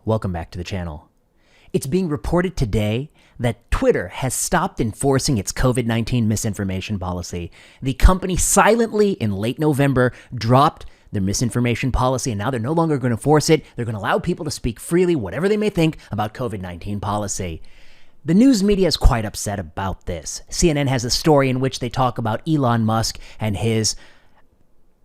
Welcome back to the channel. It's being reported today that Twitter has stopped enforcing its COVID-19 misinformation policy. The company silently in late November dropped their misinformation policy, and now they're no longer going to enforce it. They're going to allow people to speak freely, whatever they may think about COVID-19 policy. The news media is quite upset about this. CNN has a story in which they talk about Elon Musk and his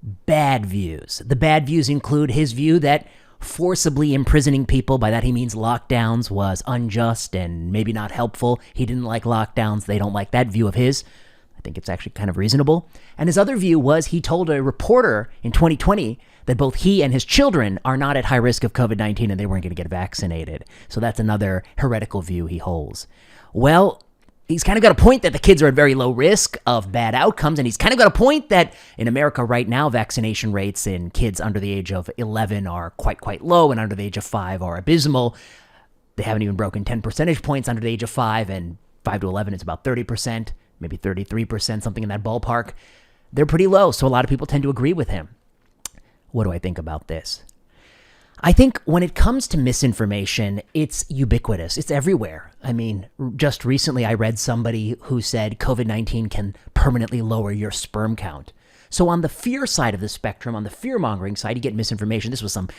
bad views. The bad views include his view that forcibly imprisoning people, by that he means lockdowns, was unjust and maybe not helpful. He didn't like lockdowns. They don't like that view of his. I think it's actually kind of reasonable. And his other view was he told a reporter in 2020 that both he and his children are not at high risk of COVID-19 and they weren't going to get vaccinated. So that's another heretical view he holds. Well, he's kind of got a point that the kids are at very low risk of bad outcomes, and he's kind of got a point that in America right now, vaccination rates in kids under the age of 11 are quite low, and under the age of 5 are abysmal. They haven't even broken 10 percentage points under the age of 5, and 5 to 11 is about 30%, maybe 33%, something in that ballpark. They're pretty low, so a lot of people tend to agree with him. What do I think about this? I think when it comes to misinformation, it's ubiquitous. It's everywhere. I mean, just recently I read somebody who said COVID-19 can permanently lower your sperm count. So on the fear side of the spectrum, on the fear-mongering side, you get misinformation. This was some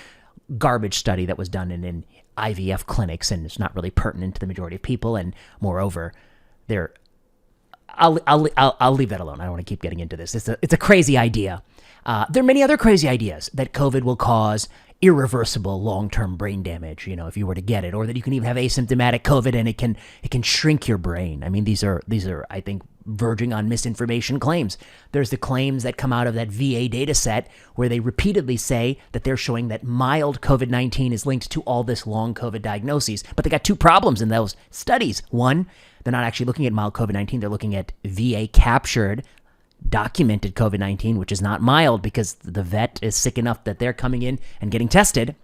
garbage study that was done in IVF clinics, and it's not really pertinent to the majority of people. And moreover, I'll leave that alone. I don't want to keep getting into this. It's a crazy idea. There are many other crazy ideas that COVID will cause irreversible long-term brain damage, if you were to get it, or that you can even have asymptomatic COVID and it can shrink your brain. I mean, these are, I think, verging on misinformation claims. There's the claims that come out of that VA data set where they repeatedly say that they're showing that mild COVID-19 is linked to all this long COVID diagnoses. But they got two problems in those studies. One, they're not actually looking at mild COVID-19. They're looking at VA captured documented COVID-19, which is not mild because the vet is sick enough that they're coming in and getting tested,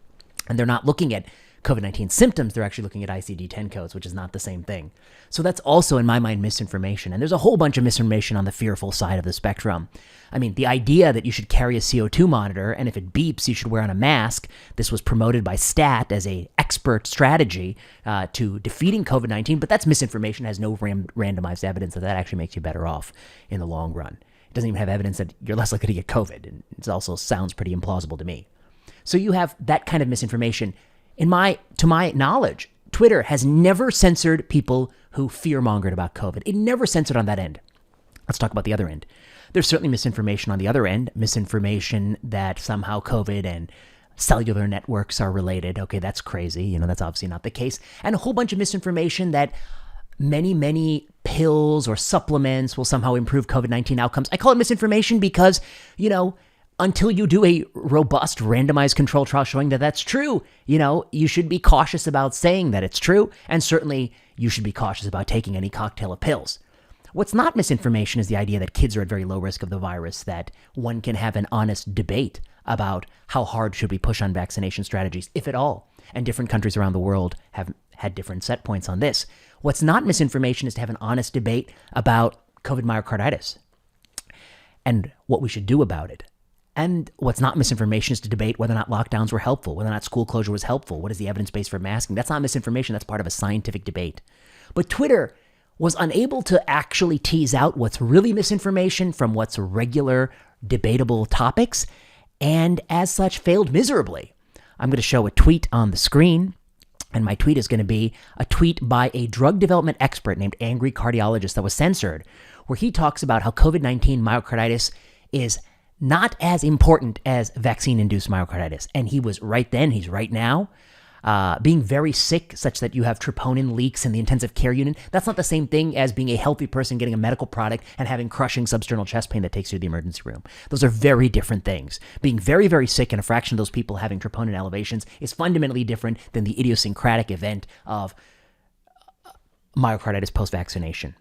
and they're not looking at COVID-19 symptoms. They're actually looking at ICD-10 codes, which is not the same thing. So that's also, in my mind, misinformation. And there's a whole bunch of misinformation on the fearful side of the spectrum. I mean, the idea that you should carry a CO2 monitor, and if it beeps, you should wear on a mask. This was promoted by STAT as a expert strategy to defeating COVID-19, but that's misinformation. It has no randomized evidence that actually makes you better off in the long run. It doesn't even have evidence that you're less likely to get COVID, and it also sounds pretty implausible to me. So you have that kind of misinformation. To my knowledge, Twitter has never censored people who fear-mongered about COVID. It never censored on that end. Let's talk about the other end. There's certainly misinformation on the other end, misinformation that somehow COVID and cellular networks are related. Okay, that's crazy. That's obviously not the case. And a whole bunch of misinformation that many pills or supplements will somehow improve COVID-19 outcomes. I call it misinformation because, until you do a robust randomized control trial showing that that's true, you should be cautious about saying that it's true. And certainly you should be cautious about taking any cocktail of pills. What's not misinformation is the idea that kids are at very low risk of the virus, that one can have an honest debate about how hard should we push on vaccination strategies, if at all. And different countries around the world have had different set points on this. What's not misinformation is to have an honest debate about COVID myocarditis and what we should do about it. And what's not misinformation is to debate whether or not lockdowns were helpful, whether or not school closure was helpful. What is the evidence base for masking? That's not misinformation. That's part of a scientific debate. But Twitter was unable to actually tease out what's really misinformation from what's regular debatable topics, and as such failed miserably. I'm going to show a tweet on the screen, and my tweet is going to be a tweet by a drug development expert named Angry Cardiologist that was censored, where he talks about how COVID-19 myocarditis is not as important as vaccine-induced myocarditis. And he was right then, he's right now, being very sick such that you have troponin leaks in the intensive care unit. That's not the same thing as being a healthy person getting a medical product and having crushing substernal chest pain that takes you to the emergency room. Those are very different things. Being very, very sick and a fraction of those people having troponin elevations is fundamentally different than the idiosyncratic event of myocarditis post-vaccination.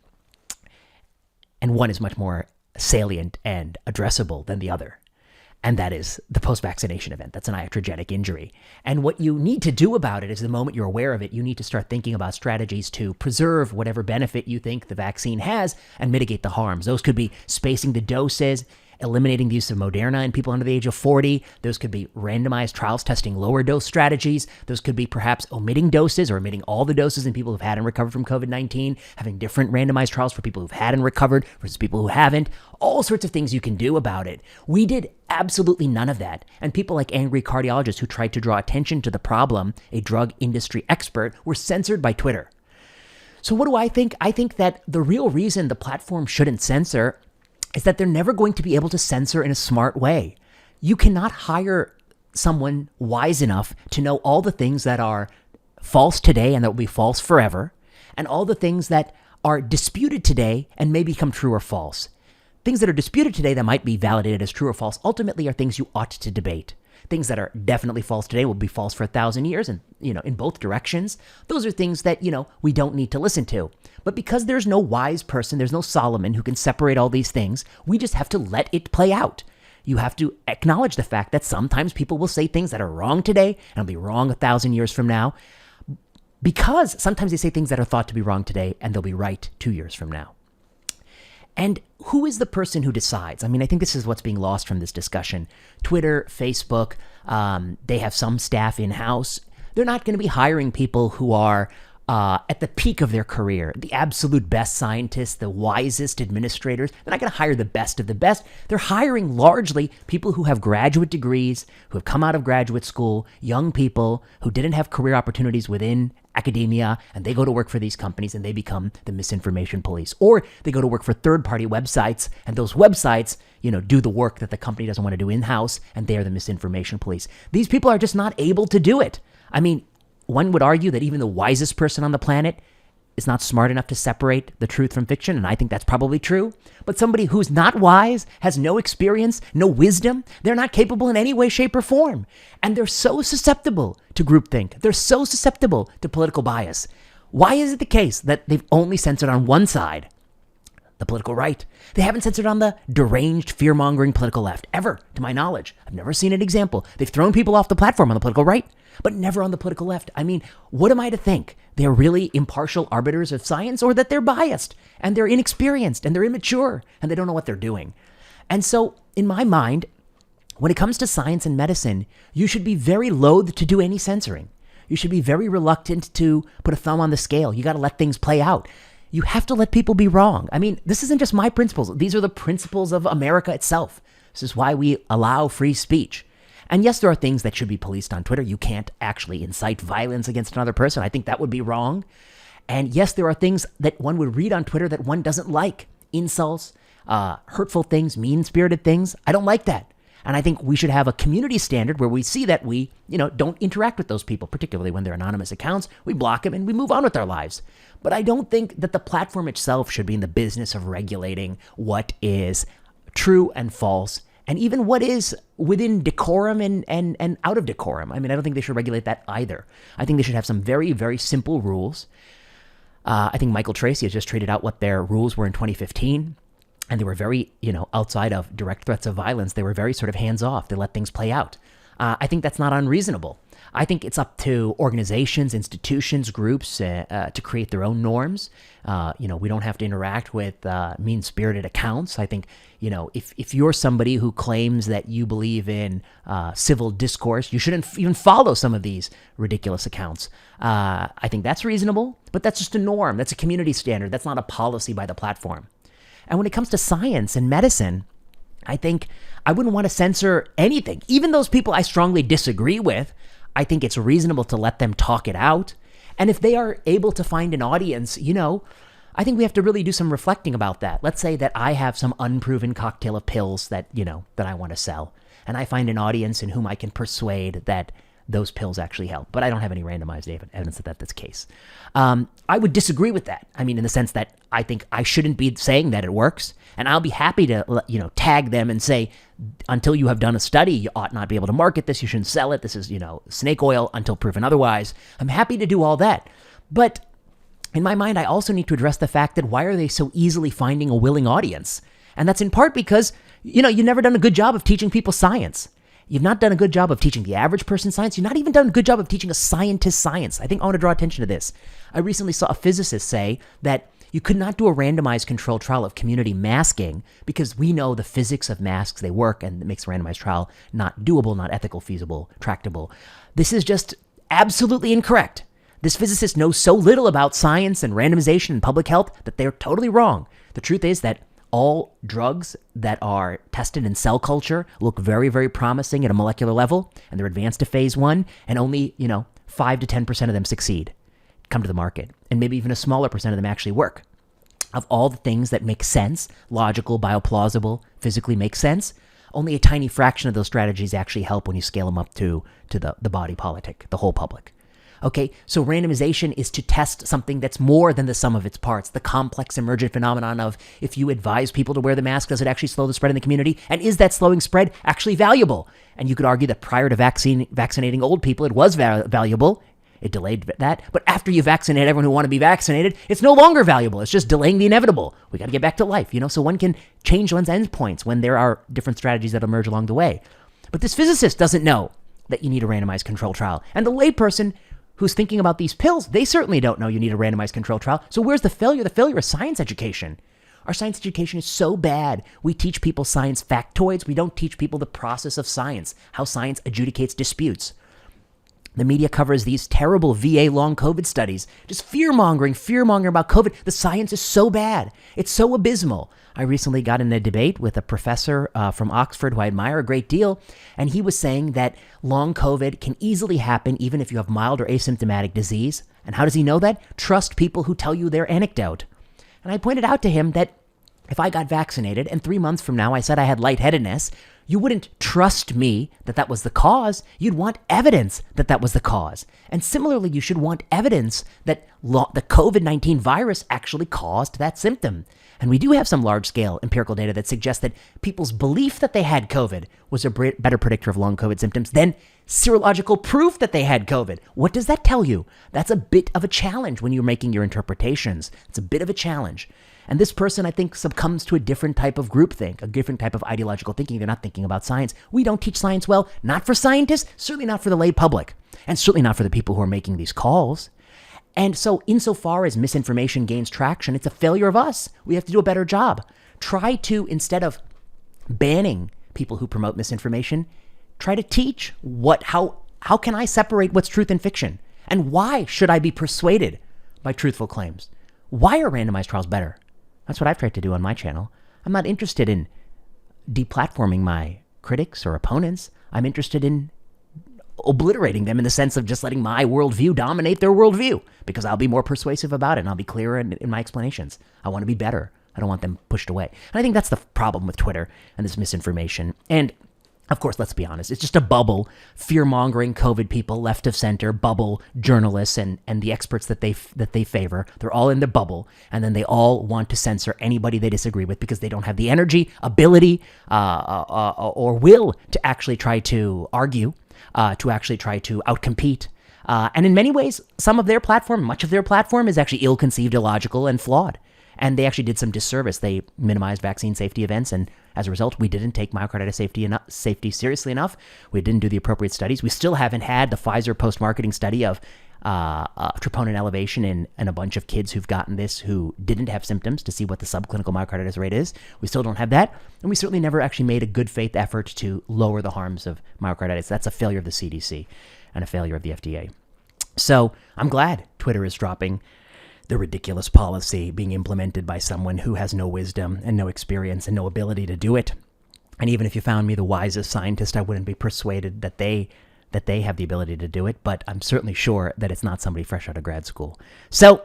And one is much more salient and addressable than the other. And that is the post-vaccination event. That's an iatrogenic injury. And what you need to do about it is the moment you're aware of it, you need to start thinking about strategies to preserve whatever benefit you think the vaccine has and mitigate the harms. Those could be spacing the doses eliminating the use of Moderna in people under the age of 40. Those could be randomized trials testing lower dose strategies. Those could be perhaps omitting doses or omitting all the doses in people who've had and recovered from COVID-19, having different randomized trials for people who've had and recovered versus people who haven't. All sorts of things you can do about it. We did absolutely none of that. And people like angry cardiologists who tried to draw attention to the problem, a drug industry expert, were censored by Twitter. So what do I think? I think that the real reason the platform shouldn't censor is that they're never going to be able to censor in a smart way. You cannot hire someone wise enough to know all the things that are false today and that will be false forever, and all the things that are disputed today and may become true or false. Things that are disputed today that might be validated as true or false ultimately are things you ought to debate. Things that are definitely false today will be false for 1,000 years and, in both directions. Those are things that, we don't need to listen to. But because there's no wise person, there's no Solomon who can separate all these things, we just have to let it play out. You have to acknowledge the fact that sometimes people will say things that are wrong today and will be wrong 1,000 years from now, because sometimes they say things that are thought to be wrong today and they'll be right 2 years from now. And who is the person who decides? I think this is what's being lost from this discussion. Twitter, Facebook, they have some staff in-house. They're not going to be hiring people who are at the peak of their career, the absolute best scientists, the wisest administrators. They're not going to hire the best of the best. They're hiring largely people who have graduate degrees, who have come out of graduate school, young people who didn't have career opportunities within academia, and they go to work for these companies and they become the misinformation police. Or they go to work for third-party websites, and those websites, do the work that the company doesn't want to do in-house, and they are the misinformation police. These people are just not able to do it. One would argue that even the wisest person on the planet is not smart enough to separate the truth from fiction, and I think that's probably true. But somebody who's not wise, has no experience, no wisdom, they're not capable in any way, shape, or form. And they're so susceptible to groupthink. They're so susceptible to political bias. Why is it the case that they've only censored on one side, the political right? They haven't censored on the deranged, fear-mongering political left, ever, to my knowledge. I've never seen an example. They've thrown people off the platform on the political right, but never on the political left. What am I to think? They're really impartial arbiters of science, or that they're biased and they're inexperienced and they're immature and they don't know what they're doing? And so in my mind, when it comes to science and medicine, you should be very loath to do any censoring. You should be very reluctant to put a thumb on the scale. You got to let things play out. You have to let people be wrong. This isn't just my principles. These are the principles of America itself. This is why we allow free speech. And yes, there are things that should be policed on Twitter. You can't actually incite violence against another person. I think that would be wrong. And yes, there are things that one would read on Twitter that one doesn't like. Insults, hurtful things, mean-spirited things. I don't like that. And I think we should have a community standard where we see that we, don't interact with those people, particularly when they're anonymous accounts. We block them and we move on with our lives. But I don't think that the platform itself should be in the business of regulating what is true and false, and even what is within decorum and out of decorum. I don't think they should regulate that either. I think they should have some very, very simple rules. I think Michael Tracy has just tweeted out what their rules were in 2015. And they were very, outside of direct threats of violence, they were very sort of hands-off. They let things play out. I think that's not unreasonable. I think it's up to organizations, institutions, groups to create their own norms. We don't have to interact with mean-spirited accounts. I think, if you're somebody who claims that you believe in civil discourse, you shouldn't even follow some of these ridiculous accounts. I think that's reasonable, but that's just a norm. That's a community standard. That's not a policy by the platform. And when it comes to science and medicine, I think I wouldn't want to censor anything. Even those people I strongly disagree with, I think it's reasonable to let them talk it out. And if they are able to find an audience, I think we have to really do some reflecting about that. Let's say that I have some unproven cocktail of pills that I want to sell. And I find an audience in whom I can persuade that those pills actually help. But I don't have any randomized evidence that that's the case. I would disagree with that. In the sense that I think I shouldn't be saying that it works. And I'll be happy to, tag them and say, until you have done a study, you ought not be able to market this. You shouldn't sell it. This is, snake oil until proven otherwise. I'm happy to do all that. But in my mind, I also need to address the fact that why are they so easily finding a willing audience? And that's in part because, you've never done a good job of teaching people science. You've not done a good job of teaching the average person science. You've not even done a good job of teaching a scientist science. I think I want to draw attention to this. I recently saw a physicist say that You could not do a randomized controlled trial of community masking because we know the physics of masks, they work, and it makes a randomized trial not doable, not ethical, feasible, tractable. This is just absolutely incorrect. This physicist knows so little about science and randomization and public health that they're totally wrong. The truth is that all drugs that are tested in cell culture look very, very promising at a molecular level, and they're advanced to phase 1, and only, 5 to 10% of them succeed, come to the market, and maybe even a smaller percent of them actually work. Of all the things that make sense, logical, bioplausible, physically make sense, only a tiny fraction of those strategies actually help when you scale them up to the body politic, the whole public. Okay, so randomization is to test something that's more than the sum of its parts, the complex emergent phenomenon of if you advise people to wear the mask, does it actually slow the spread in the community? And is that slowing spread actually valuable? And you could argue that prior to vaccinating old people, it was valuable. It delayed that. But after you vaccinate everyone who want to be vaccinated, it's no longer valuable. It's just delaying the inevitable. We got to get back to life, So one can change one's endpoints when there are different strategies that emerge along the way. But this physicist doesn't know that you need a randomized control trial. And the layperson who's thinking about these pills, they certainly don't know you need a randomized control trial. So where's the failure? The failure is science education. Our science education is so bad. We teach people science factoids. We don't teach people the process of science, how science adjudicates disputes. The media covers these terrible VA long COVID studies, just fear-mongering about COVID. The science is so bad. It's so abysmal. I recently got in a debate with a professor from Oxford who I admire a great deal, and he was saying that long COVID can easily happen even if you have mild or asymptomatic disease. And how does he know that? Trust people who tell you their anecdote. And I pointed out to him that if I got vaccinated and 3 months from now I said I had lightheadedness, you wouldn't trust me that that was the cause. You'd want evidence that that was the cause. And similarly, you should want evidence that the COVID-19 virus actually caused that symptom. And we do have some large-scale empirical data that suggests that people's belief that they had COVID was a better predictor of long COVID symptoms than serological proof that they had COVID. What does that tell you? That's a bit of a challenge when you're making your interpretations. It's a bit of a challenge. And this person, I think, succumbs to a different type of groupthink, a different type of ideological thinking. They're not thinking about science. We don't teach science well, not for scientists, certainly not for the lay public, and certainly not for the people who are making these calls. And so insofar as misinformation gains traction, it's a failure of us. We have to do a better job. Try to, instead of banning people who promote misinformation, try to teach how can I separate what's truth and fiction? And why should I be persuaded by truthful claims? Why are randomized trials better? That's what I've tried to do on my channel. I'm not interested in deplatforming my critics or opponents. I'm interested in obliterating them in the sense of just letting my worldview dominate their worldview because I'll be more persuasive about it and I'll be clearer in my explanations. I want to be better. I don't want them pushed away. And I think that's the problem with Twitter and this misinformation. And of course, let's be honest, it's just a bubble, fear-mongering COVID people, left of center, bubble journalists and the experts that they favor. They're all in the bubble, and then they all want to censor anybody they disagree with because they don't have the energy, ability, or will to actually try to argue, to actually try to outcompete. And in many ways, much of their platform is actually ill-conceived, illogical, and flawed. And they actually did some disservice. They minimized vaccine safety events, and as a result, we didn't take myocarditis safety seriously enough. We didn't do the appropriate studies. We still haven't had the Pfizer post-marketing study of troponin elevation in a bunch of kids who've gotten this who didn't have symptoms to see what the subclinical myocarditis rate is. We still don't have that. And we certainly never actually made a good faith effort to lower the harms of myocarditis. That's a failure of the CDC and a failure of the FDA. So I'm glad Twitter is dropping the ridiculous policy being implemented by someone who has no wisdom and no experience and no ability to do it. And even if you found me the wisest scientist, I wouldn't be persuaded that they have the ability to do it. But I'm certainly sure that it's not somebody fresh out of grad school. So,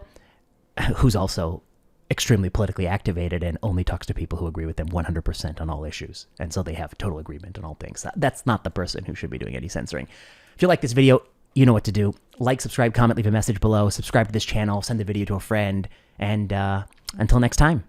who's also extremely politically activated and only talks to people who agree with them 100% on all issues. And so they have total agreement on all things. That's not the person who should be doing any censoring. If you like this video, you know what to do. Like, subscribe, comment, leave a message below. Subscribe to this channel, send the video to a friend, and until next time.